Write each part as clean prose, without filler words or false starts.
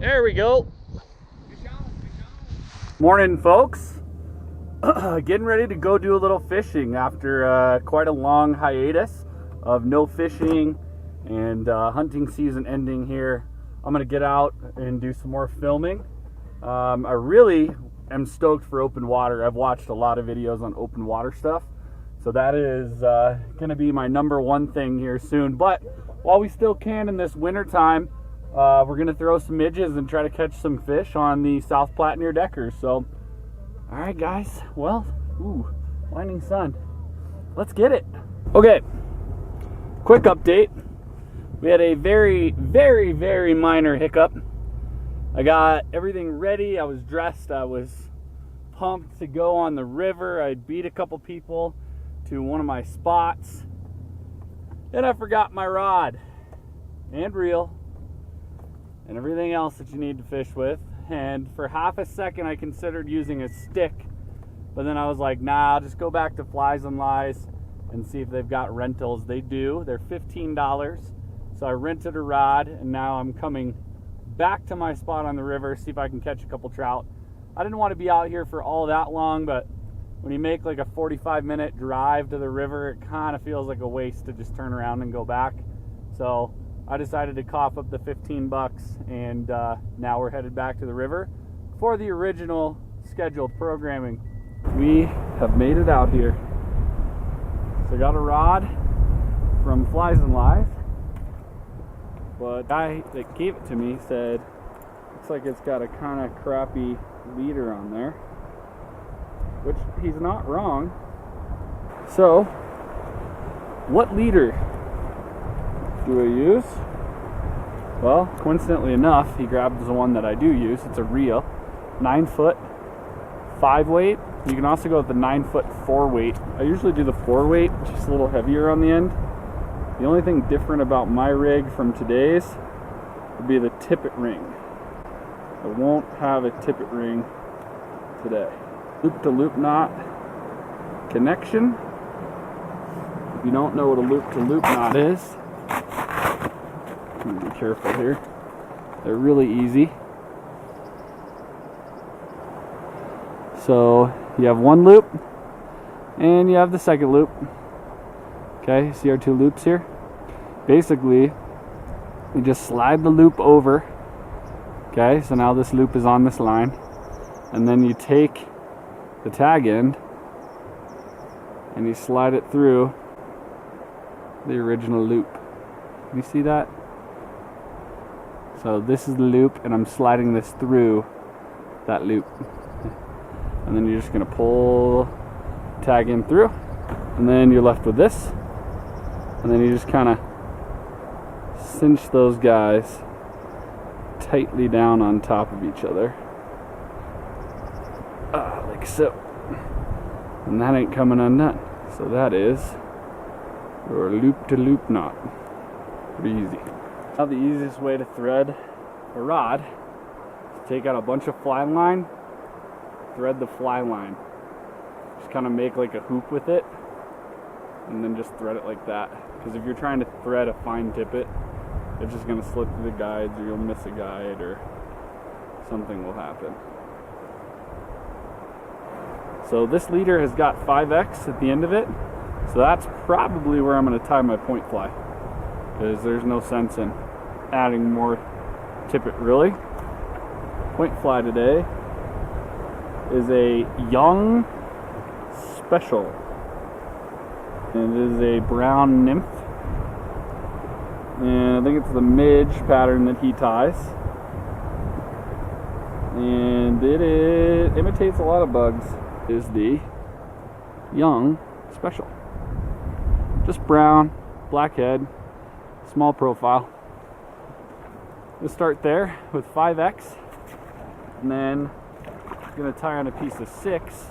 There we go. Morning, folks. Getting ready to go do a little fishing after quite a long hiatus of no fishing and hunting season ending here. I'm gonna get out and do some more filming. I really am stoked for open water. I've watched a lot of videos on open water stuff, so that is gonna be my number one thing here soon. But while we still can in this winter time, we're gonna throw some midges and try to catch some fish on the South Platte near Deckers. So, all right, guys. Well, blinding sun. Let's get it. Okay. Quick update. We had a very, very, very minor hiccup. I got everything ready. I was dressed. I was pumped to go on the river. I'd beat a couple people to one of my spots. Then I forgot my rod and reel and everything else that you need to fish with. And for half a second I considered using a stick, but then I was like, nah, I'll just go back to Flies and Lies and see if they've got rentals. They do. They're $15. So I rented a rod, and now I'm coming back to my spot on the river, see if I can catch a couple trout. I didn't want to be out here for all that long, but when you make like a 45-minute drive to the river, it kind of feels like a waste to just turn around and go back. So I decided to cough up the 15 bucks, and now we're headed back to the river for the original scheduled programming. We have made it out here. So I got a rod from Flies and Lies, but the guy that gave it to me said, looks like it's got a kind of crappy leader on there, which he's not wrong. So, what leader do I use? Well, coincidentally enough, he grabbed the one that I do use. It's a reel, 9 foot, 5 weight. You can also go with the 9 foot 4 weight. I usually do the 4 weight, just a little heavier on the end. The only thing different about my rig from today's would be the tippet ring. I won't have a tippet ring today. Loop to loop knot connection. If you don't know what a loop to loop knot is, I'm gonna be careful here. They're really easy. So you have one loop and you have the second loop. Okay, see our two loops here? Basically, you just slide the loop over. Okay, so now this loop is on this line. And then you take the tag end and you slide it through the original loop. You see that? So this is the loop, and I'm sliding this through that loop. And then you're just gonna pull the tag end through, and then you're left with this. And then you just kind of cinch those guys tightly down on top of each other. Like so. And that ain't coming undone. So that is your loop to loop knot. Pretty easy. Now the easiest way to thread a rod is to take out a bunch of fly line, thread the fly line. Just kind of make like a hoop with it, and then just thread it like that. Because if you're trying to thread a fine tippet, it's just going to slip through the guides, or you'll miss a guide, or something will happen. So this leader has got 5X at the end of it, so that's probably where I'm going to tie my point fly, because there's no sense in adding more tippet really. Point fly today is a young special. And it is a brown nymph, and I think it's the midge pattern that he ties, and it imitates a lot of bugs. It is the young special, just brown, black head, small profile. We'll start there with 5X, and then I'm going to tie on a piece of 6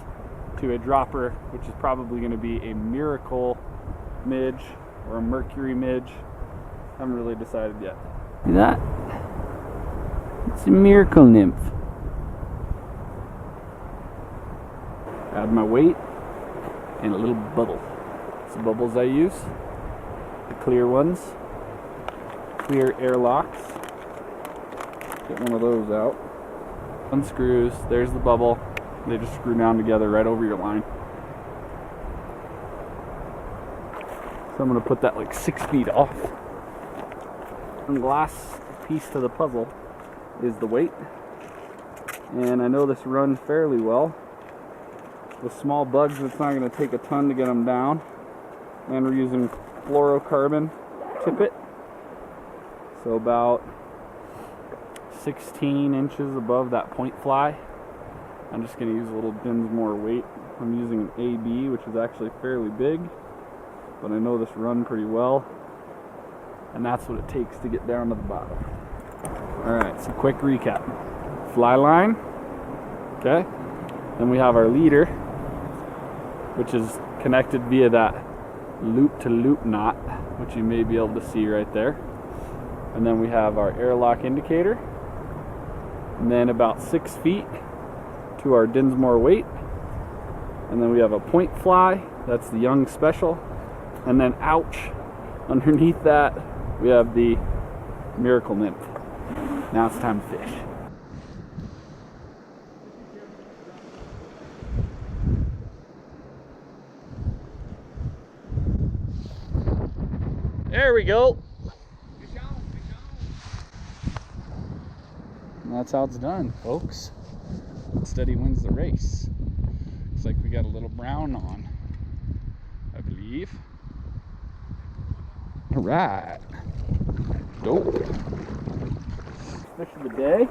to a dropper, which is probably going to be a Miracle midge or a Mercury midge. I haven't really decided yet. See that? It's a Miracle nymph. Add my weight and a little bubble. It's the bubbles I use, the clear ones, clear airlocks. Get one of those out. Unscrews, there's the bubble. They just screw down together right over your line. So I'm gonna put that like 6 feet off. And last piece to the puzzle is the weight. And I know this runs fairly well. With small bugs, it's not gonna take a ton to get them down. And we're using fluorocarbon tippet. So about 16 inches above that point fly. I'm just going to use a little Dinsmore weight. I'm using an AB, which is actually fairly big, but I know this run pretty well, and that's what it takes to get down to the bottom. Alright, so quick recap. Fly line, okay, then we have our leader, which is connected via that loop-to-loop knot, which you may be able to see right there. And then we have our airlock indicator, and then about 6 feet to our Dinsmore weight, and then we have a point fly, that's the young special, and then ouch, underneath that we have the miracle nymph. Now it's time to fish. There we go. And that's how it's done, folks. Steady wins the race. Looks like we got a little brown on, I believe. All right. Dope. Fish of the day.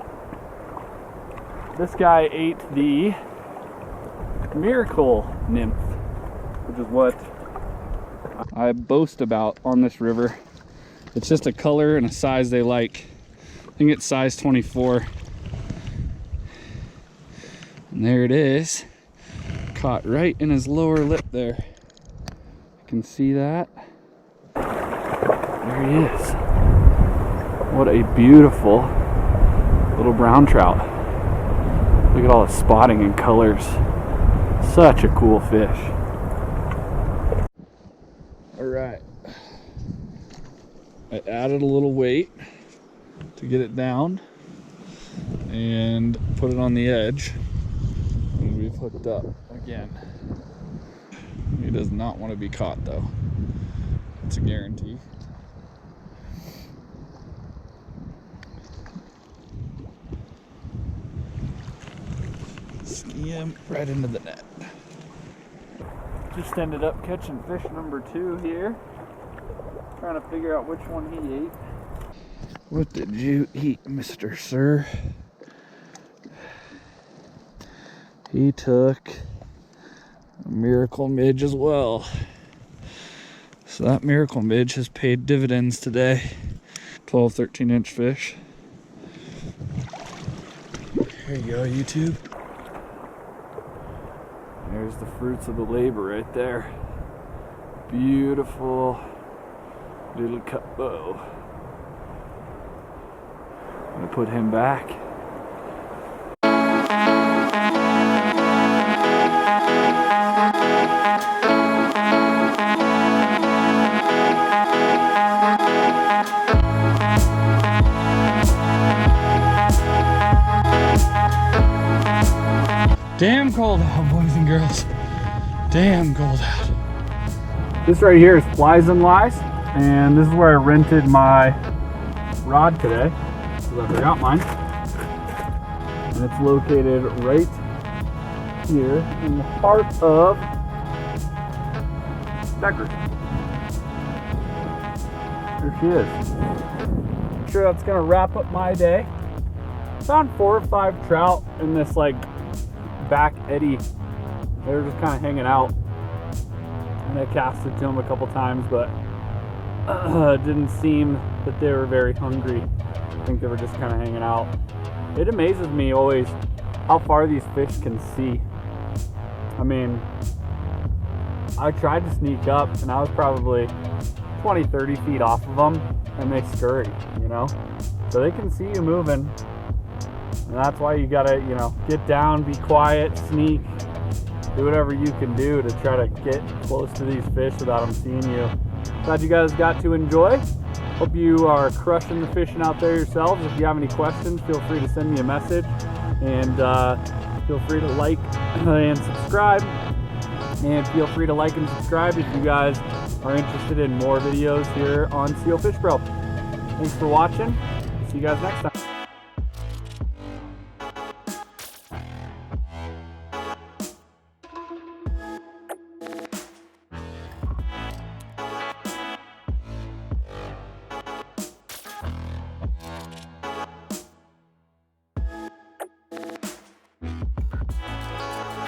This guy ate the miracle nymph, which is what I boast about on this river. It's just a color and a size they like. I think it's size 24. And there it is, caught right in his lower lip there. You can see that. There he is. What a beautiful little brown trout. Look at all the spotting and colors. Such a cool fish. All right. I added a little weight to get it down and put it on the edge. We've hooked up again. He does not want to be caught though. It's a guarantee. Ski him right into the net. Just ended up catching fish number 2 here. Trying to figure out which one he ate. What did you eat, Mr. Sir? He took a miracle midge as well. So that miracle midge has paid dividends today. 12, 13-inch fish. There you go, YouTube. There's the fruits of the labor right there. Beautiful little cut bow. I'm gonna put him back. Damn cold out, boys and girls. Damn cold out. This right here is Flies and Lies, and this is where I rented my rod today, because I forgot mine. And it's located right here in the heart of Deckers. There she is. I'm sure that's gonna wrap up my day. Found 4 or 5 trout in this like back eddy. They were just kind of hanging out, and I casted to them a couple times, but it didn't seem that they were very hungry. I think they were just kind of hanging out. It amazes me always how far these fish can see. I mean, I tried to sneak up and I was probably 20-30 feet off of them, and they scurry, you know, so they can see you moving. And that's why you gotta, you know, get down, be quiet, sneak, do whatever you can do to try to get close to these fish without them seeing you. Glad you guys got to enjoy. Hope you are crushing the fishing out there yourselves. If you have any questions, feel free to send me a message, and feel free to like and subscribe. And feel free to like and subscribe if you guys are interested in more videos here on CO Fish Pro. Thanks for watching. See you guys next time.